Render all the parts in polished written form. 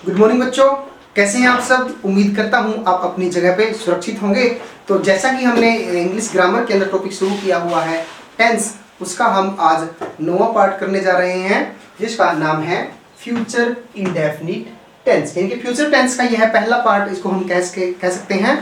Good morning बच्चों, कैसे हैं आप सब। उम्मीद करता हूं आप अपनी जगह पे सुरक्षित होंगे। तो जैसा कि हमने इंग्लिश ग्रामर के अंदर टॉपिक शुरू किया हुआ है टेंस, उसका हम आज 9वां पार्ट करने जा रहे हैं, जिसका नाम है फ्यूचर इंडेफिनिट टेंस। यानी कि फ्यूचर टेंस का यह पहला पार्ट, इसको हम कह सकते हैं।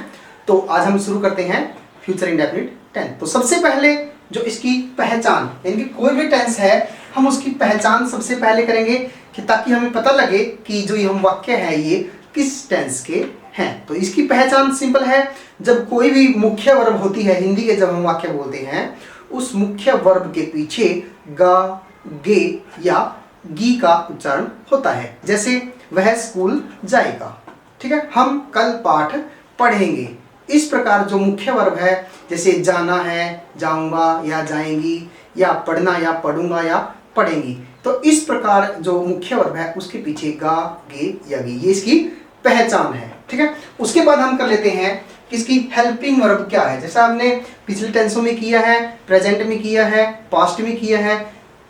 तो आज हम शुरू करते हैं फ्यूचर इंडेफिनिट टेंस। तो सबसे पहले जो इसकी पहचान, यानी कि कोई भी टेंस है हम उसकी पहचान सबसे पहले करेंगे कि ताकि हमें पता लगे कि जो ये हम वाक्य है ये किस टेंस के हैं। तो इसकी पहचान सिंपल है, जब कोई भी मुख्य वर्ब होती है, हिंदी के जब हम वाक्य बोलते हैं, उस मुख्य वर्ब के पीछे गा, गे या गी का उच्चारण होता है। जैसे वह स्कूल जाएगा, ठीक है, हम कल पाठ पढ़ेंगे। इस प्रकार जो मुख्य वर्ब है, जैसे जाना है, जाऊंगा या जाएंगी, या पढ़ना या पढ़ूंगा या पढ़ेंगी, तो इस प्रकार जो मुख्य वर्ब है उसके पीछे गा, गे या गी, ये इसकी पहचान है। ठीक है, उसके बाद हम कर लेते हैं कि इसकी हेल्पिंग वर्ब क्या है। जैसा हमने पिछले टेंसों में किया है, प्रेजेंट में किया है, पास्ट में किया है,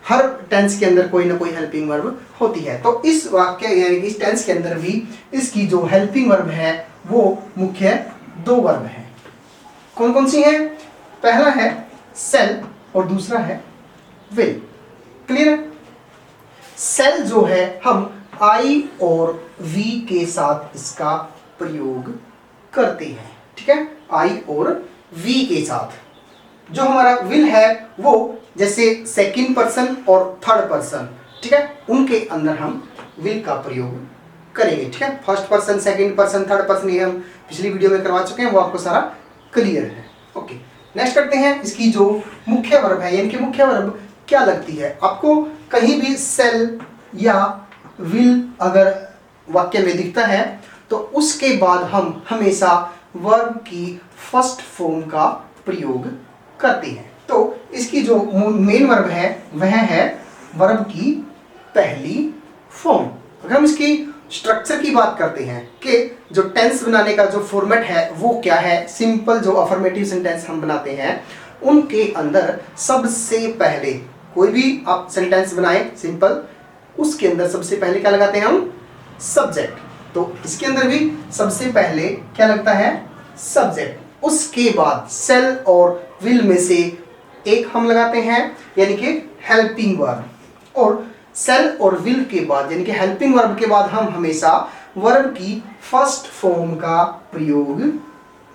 हर टेंस के अंदर कोई ना कोई हेल्पिंग वर्ब होती है। तो इस वाक्य यानी इस टेंस के अंदर भी इसकी जो हेल्पिंग वर्ब है वो मुख्य दो वर्ब है। कौन कौन सी है? पहला है सेल और दूसरा है विल। क्लियर है? सेल जो है हम आई और वी के साथ इसका प्रयोग करते हैं। ठीक है, आई और वी के साथ। जो हमारा विल है वो जैसे सेकंड पर्सन और थर्ड पर्सन, ठीक है, उनके अंदर हम विल का प्रयोग करेंगे। ठीक है, first person, second person, third person, ये हम पिछली वीडियो में करवा चुके हैं, वो आपको सारा क्लियर है। ओके, नेक्स्ट करते हैं इसकी जो मुख्य वर्ब है, यानी कि मुख्य वर्ब क्या लगती है। आपको कहीं भी सेल या विल अगर वाक्य में दिखता है तो उसके बाद हम हमेशा वर्ब की फर्स्ट फॉर्म का प्रयोग करते हैं। तो इसकी जो मेन वर्ब है वह है वर्ब की पहली फॉर्म। अगर हम इसकी स्ट्रक्चर की बात करते हैं कि जो टेंस बनाने का जो फॉर्मेट है वो क्या है, सिंपल जो अफर्मेटिव सेंटेंस हम बनाते हैं उनके अंदर सबसे पहले कोई भी आप सेंटेंस बनाएं सिंपल, उसके अंदर सबसे पहले क्या लगाते हैं हम? सब्जेक्ट। तो इसके अंदर भी सबसे पहले क्या लगता है? सब्जेक्ट। उसके बाद सेल और विल में से एक हम लगाते हैं यानी कि हेल्पिंग वर्ब, और सेल और विल के बाद यानी कि हेल्पिंग वर्ब के बाद हम हमेशा वर्ब की फर्स्ट फॉर्म का प्रयोग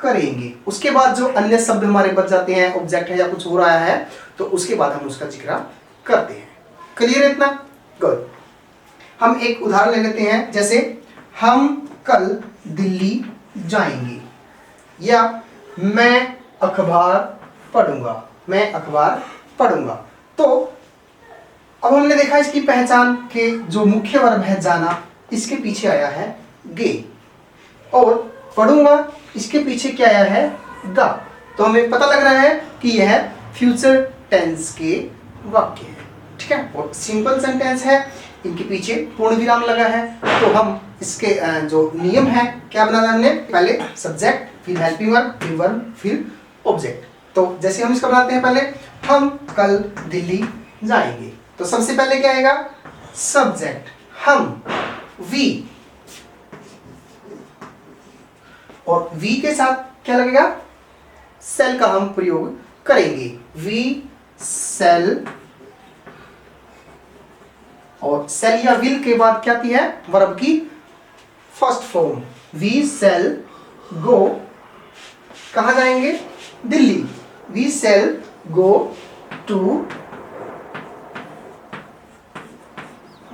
करेंगे। उसके बाद जो अन्य शब्द हमारे बच जाते हैं, ऑब्जेक्ट है या कुछ हो रहा है, तो उसके बाद हम उसका जिक्र करते हैं। क्लियर है इतना? गुड। हम एक उदाहरण ले लेते हैं, जैसे हम कल दिल्ली जाएंगे, या मैं अखबार पढ़ूंगा, मैं अखबार पढ़ूंगा। तो अब हमने देखा इसकी पहचान के जो मुख्य वर्ब है जाना, इसके पीछे आया है गे, और पढ़ूंगा इसके पीछे क्या आया है? गा। तो हमें पता लग रहा है कि यह फ्यूचर टेंस के वाक्य है। ठीक है, और सिंपल सेंटेंस है, इनके पीछे पूर्ण विराम लगा है। तो हम इसके जो नियम है क्या बनाना हमने? पहले सब्जेक्ट, फिर हेल्पिंग वर्ब, फिर वर्ब, फिर ऑब्जेक्ट। तो जैसे हम इसका बनाते हैं, पहले हम कल दिल्ली जाएंगे, तो सबसे पहले क्या आएगा? सब्जेक्ट, हम, वी, और वी के साथ क्या लगेगा? सेल का हम प्रयोग करेंगे। वी सेल, और सेल या विल के बाद क्या आती है? वर्ब की first form. We shall go, कहां जाएंगे? Delhi. We shall go to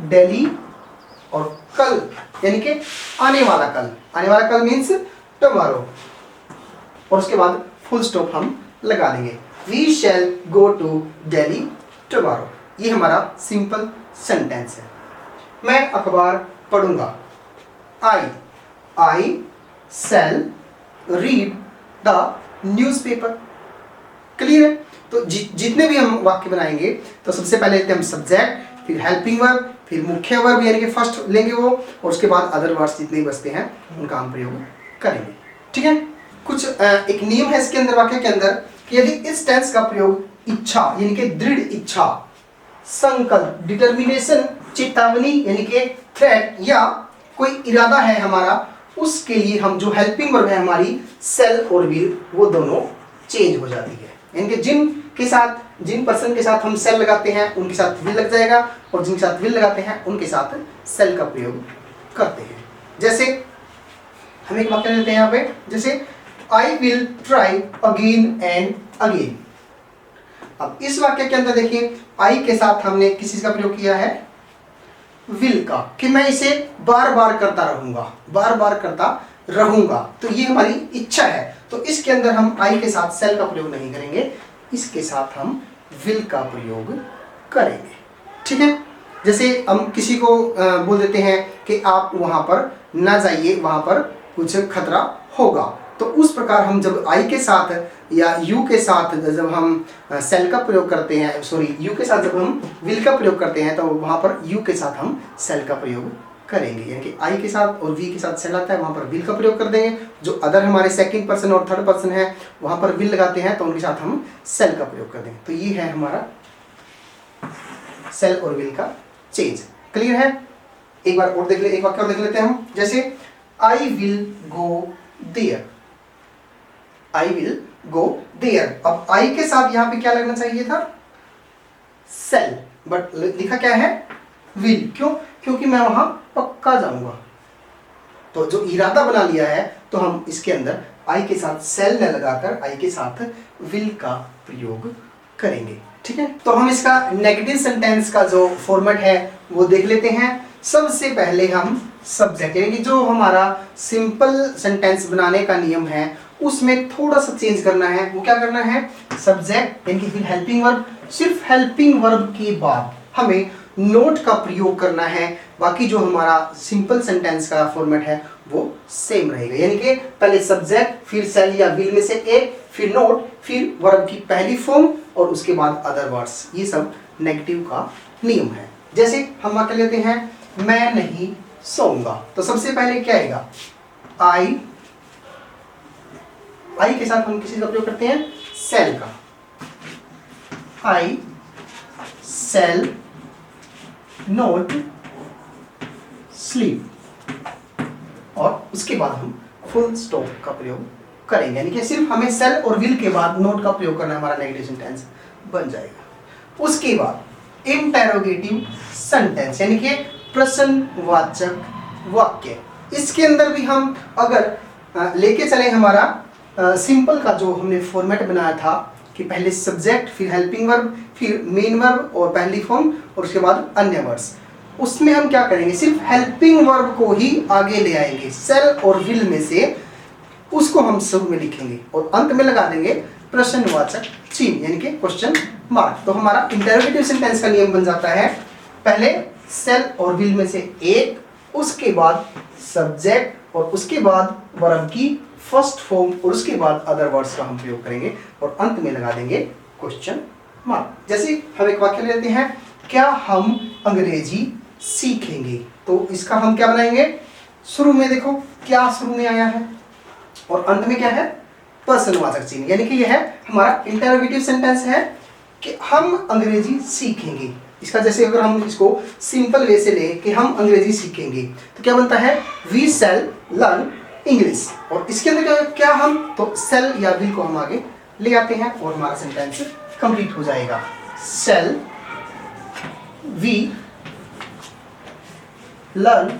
Delhi, और कल यानी कि आने वाला कल, आने वाला कल मीन्स टुमारो, और उसके बाद फुल स्टॉप हम लगा देंगे। We shall go to Delhi tomorrow. ये हमारा सिंपल सेंटेंस है। मैं अखबार पढ़ूंगा, I shall read the newspaper. Clear है? तो जितने भी हम वाक्य बनाएंगे तो सबसे पहले लेते हैं हम सब्जेक्ट, फिर हेल्पिंग वर्ब, फिर मुख्य वर्ब यानी कि फर्स्ट लेंगे वो, और उसके बाद अदर वर्ड्स जितने भी बचते हैं उनका हम प्रयोग करेंगे। ठीक है, कुछ एक नियम है इसके अंदर, वाक्य के अंदर, कि यदि इस टेंस का प्रयोग इच्छा यानी कि दृढ़ इच्छा, संकल्प, डिटर्मिनेशन, चेतावनी यानी कि थ्रेट, या कोई इरादा है हमारा, उसके लिए हम जो हेल्पिंग वर्ब है हमारी सेल और विल, वो दोनों चेंज हो जाती है। यानी कि जिन पर्सन के साथ हम सेल लगाते हैं उनके साथ विल लग जाएगा, और जिनके साथ विल लगाते हैं उनके साथ सेल का प्रयोग करते हैं। जैसे हम एक वाक्य लेते हैं यहाँ पे, जैसे I will try again and again. अब इस वाक्य के अंदर देखिए आई के साथ हमने किस चीज का प्रयोग किया है, विल का, कि मैं इसे बार बार करता रहूंगा, बार बार करता रहूंगा, तो ये हमारी इच्छा है। तो इसके अंदर हम आई के साथ सेल का प्रयोग नहीं करेंगे, इसके साथ हम विल का प्रयोग करेंगे। ठीक है, जैसे हम किसी को बोल देते हैं कि आप वहां पर ना जाइए, वहां पर कुछ खतरा होगा, तो उस प्रकार हम जब आई के साथ या यू के साथ जब हम सेल का प्रयोग करते हैं, सॉरी यू के साथ जब हम विल का प्रयोग करते हैं, तो वहां पर यू के साथ हम सेल का प्रयोग करेंगे। यानी कि आई के साथ और वी के साथ सेल आता है, वहां पर विल का प्रयोग कर देंगे। जो अदर हमारे सेकंड पर्सन और थर्ड पर्सन है वहां पर विल लगाते हैं, तो उनके साथ हम सेल का प्रयोग कर देंगे। तो ये है हमारा सेल और विल का चेंज। क्लियर है? एक बार और देख ले, एक वाक्य और देख लेते हैं हम। जैसे I will go there, I will go there. अब आई के साथ यहां पे क्या लगना चाहिए था, सेल, बट लिखा क्या है, विल। क्यों? क्योंकि मैं वहां पक्का जाऊंगा। तो जो इरादा बना लिया है, तो हम इसके अंदर आई के साथ सेल न लगाकर आई के साथ विल का प्रयोग करेंगे। ठीक है, तो हम इसका नेगेटिव सेंटेंस का जो फॉर्मेट है वो देख लेते हैं। सबसे पहले हम सब्जेक्ट, यानी कि जो हमारा सिंपल सेंटेंस बनाने का नियम है उसमें थोड़ा सा चेंज करना है। वो क्या करना है, सब्जेक्ट यानी कि फिर हेल्पिंग वर्ब, सिर्फ हेल्पिंग वर्ब के बाद हमें नोट का प्रयोग करना है। बाकी जो हमारा सिंपल सेंटेंस का फॉर्मेट है वो सेम रहेगा, यानी कि पहले सब्जेक्ट, फिर सेल या विल में से एक, फिर नोट, फिर वर्ब की पहली फॉर्म और उसके बाद अदर वर्ड्स। ये सब नेगेटिव का नियम है। जैसे हम वाक्य लेते हैं, मैं नहीं सोऊंगा, तो सबसे पहले क्या आएगा, आई के साथ हम किसी का प्रयोग करते हैं, सेल का। आई सेल नोट स्लीप, और उसके बाद हम फुल स्टॉप का प्रयोग करेंगे, यानी कि सिर्फ हमें सेल और विल के बाद नोट का प्रयोग करना, हमारा नेगेटिव सेंटेंस बन जाएगा। उसके बाद इंटेरोगेटिव सेंटेंस, यानी कि प्रश्नवाचक वाक्य। इसके अंदर भी हम अगर लेके चले हमारा सिंपल का जो हमने फॉर्मेट बनाया था कि पहले सब्जेक्ट, फिर हेल्पिंग वर्ब, फिर मेन वर्ब और पहली फॉर्म और उसके बाद अन्य वर्ड्स, उसमें हम क्या करेंगे, सिर्फ हेल्पिंग वर्ब को ही आगे ले आएंगे सेल और विल में से, उसको हम शुरू में लिखेंगे और अंत में लगा देंगे प्रश्नवाचक चिन्ह, यानी कि क्वेश्चन मार्क। तो हमारा इंटरोगेटिव सेंटेंस का नियम बन जाता है, पहले सेल और विल में से एक, उसके बाद सब्जेक्ट और उसके बाद वर्ब की फर्स्ट फॉर्म और उसके बाद अदर वर्ड्स का हम प्रयोग करेंगे और अंत में लगा देंगे क्वेश्चन मार्क। जैसे हम एक वाक्य लेते हैं, क्या हम अंग्रेजी सीखेंगे, तो इसका हम क्या बनाएंगे, शुरू में देखो क्या शुरू में आया है और अंत में क्या है, प्रश्नवाचक चिन्ह, यानी कि यह है हमारा इंटरोगेटिव सेंटेंस है कि हम अंग्रेजी सीखेंगे। इसका जैसे अगर हम इसको सिंपल वे से ले कि हम अंग्रेजी सीखेंगे, तो क्या बनता है, वी शैल लर्न इंग्लिश। और इसके अंदर क्या हम, तो सेल या विल को हम आगे ले आते हैं और हमारा सेंटेंस कंप्लीट हो जाएगा। शैल वी लर्न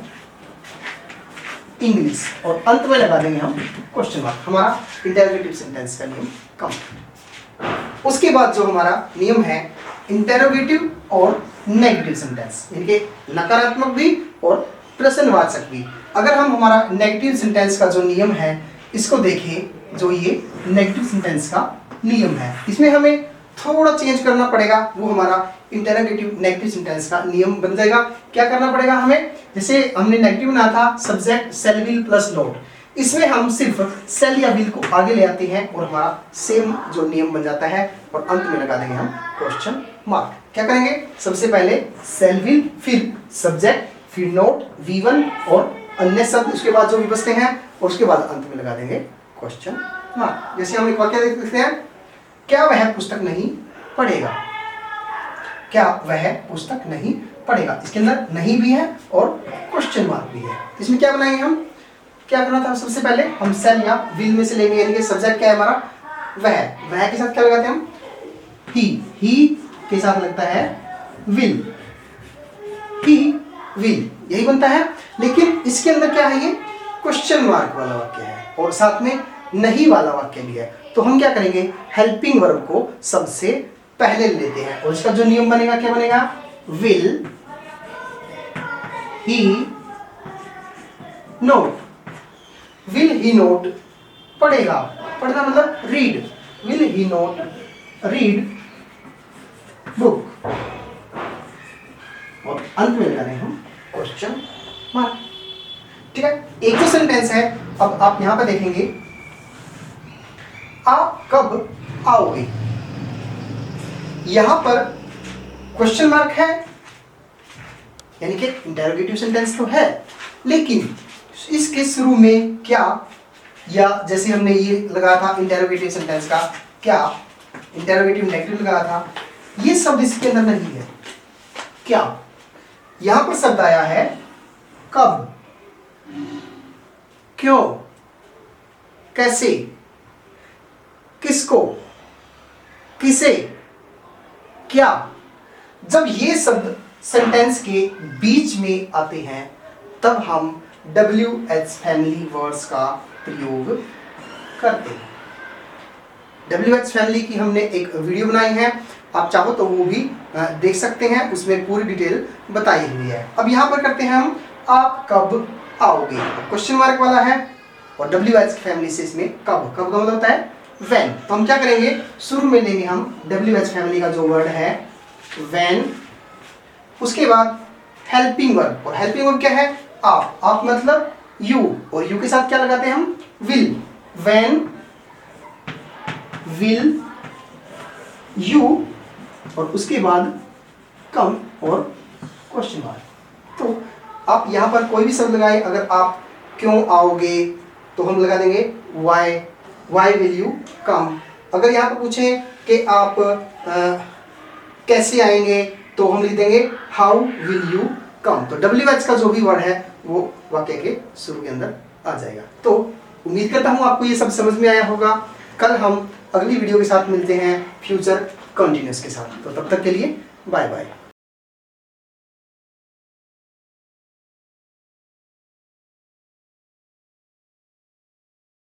इंग्लिश और अंत में लगा देंगे हम क्वेश्चन मार्क। हमारा इंटरोगेटिव सेंटेंस का नियम कंप्लीट। उसके बाद जो हमारा नियम है इंटरोगेटिव और नेगेटिव सेंटेंस, यानी कि नकारात्मक भी और प्रश्नवाचक भी। अगर हम हमारा नेगेटिव सेंटेंस का जो नियम है इसको देखें, जो ये नेगेटिव सेंटेंस का नियम है, इसमें हमें थोड़ा चेंज करना पड़ेगा। वो हमारा इंटरोगेटिव नेगेटिव सेंटेंस का नियम बन जाएगा। क्या करना पड़ेगा हमें, जैसे हमने नेगेटिव बनाया था subject shall will plus not, इसमें हम सिर्फ सेल या विल को आगे ले आते हैं और हमारा सेम जो नियम बन जाता है और अंत में लगा देंगे हम क्वेश्चन मार्क। क्या करेंगे, सबसे पहले सेल विल, फिर सब्जेक्ट, फिर नोट V1 और अन्य शब्द उसके बाद जो भी बचते हैं और उसके बाद अंत में लगा देंगे क्वेश्चन मार्क। जैसे हम एक वाक्य देखते हैं, क्या वह पुस्तक नहीं पढ़ेगा, क्या वह पुस्तक नहीं पढ़ेगा। इसके अंदर नहीं भी है और क्वेश्चन मार्क भी है। तो इसमें क्या बनाएंगे हम, क्या करना था सबसे पहले हम सेल या विल में से लेंगे, यानी कि सब्जेक्ट क्या है हमारा, वह के साथ क्या लगाते हैं हम, ही के साथ लगता है विल, ही विल, यही बनता है। लेकिन इसके अंदर क्या है, ये क्वेश्चन मार्क वाला वाक्य है और साथ में नहीं वाला वाक्य भी है। तो हम क्या करेंगे, हेल्पिंग वर्ब को सबसे पहले लेते हैं और इसका जो नियम बनेगा क्या बनेगा, will he note, will he note पढ़ेगा, पढ़ना मतलब read, will he note read book, और अंत में लगाने हम क्वेश्चन मार्क। ठीक है, एक तो सेंटेंस है। अब आप यहां पर देखेंगे, आप कब आओगे, यहां पर क्वेश्चन मार्क है, यानी कि इंटरोगेटिव सेंटेंस तो है, लेकिन इसके शुरू में क्या, या जैसे हमने ये लगाया था इंटरोगेटिव सेंटेंस का क्या, इंटरोगेटिव नेगेटिव लगाया था, ये शब्द इसके अंदर नहीं है। क्या, यहां पर शब्द आया है कब, क्यों, कैसे, किसको, किसे, क्या। जब ये शब्द सेंटेंस के बीच में आते हैं तब हम WH फैमिली वर्ड्स का प्रयोग करते हैं। WH फैमिली की हमने एक वीडियो बनाई है, आप चाहो तो वो भी देख सकते हैं, उसमें पूरी डिटेल बताई हुई है। अब यहाँ पर करते हैं हम, आप कब आओगे, क्वेश्चन मार्क वाला है और WH फैमिली से इसमें कब, कब का मतलब होता है when। तो हम क्या करेंगे, शुरू में लेंगे हम WH फैमिली का जो वर्ड है when, उसके बाद हेल्पिंग वर्ब, और हेल्पिंग वर्ब क्या है, आप मतलब you, और you के साथ क्या लगाते हैं हम, will, when will you, और उसके बाद कम और क्वेश्चन मार्क। तो आप यहाँ पर कोई भी शब्द लगाए, अगर आप क्यों आओगे तो हम लगा देंगे why will you come। अगर यहाँ पर पूछें कि आप कैसे आएंगे तो हम लिख देंगे how will you come। तो WH का जो भी वर्ड है वो वाक्य के शुरू के अंदर आ जाएगा। तो उम्मीद करता हूँ आपको ये सब समझ में आया होगा। कल हम अगली वीडियो के साथ मिलते हैं फ्यूचर कंटिन्यूअस के साथ। तो तब तक के लिए बाय बाय।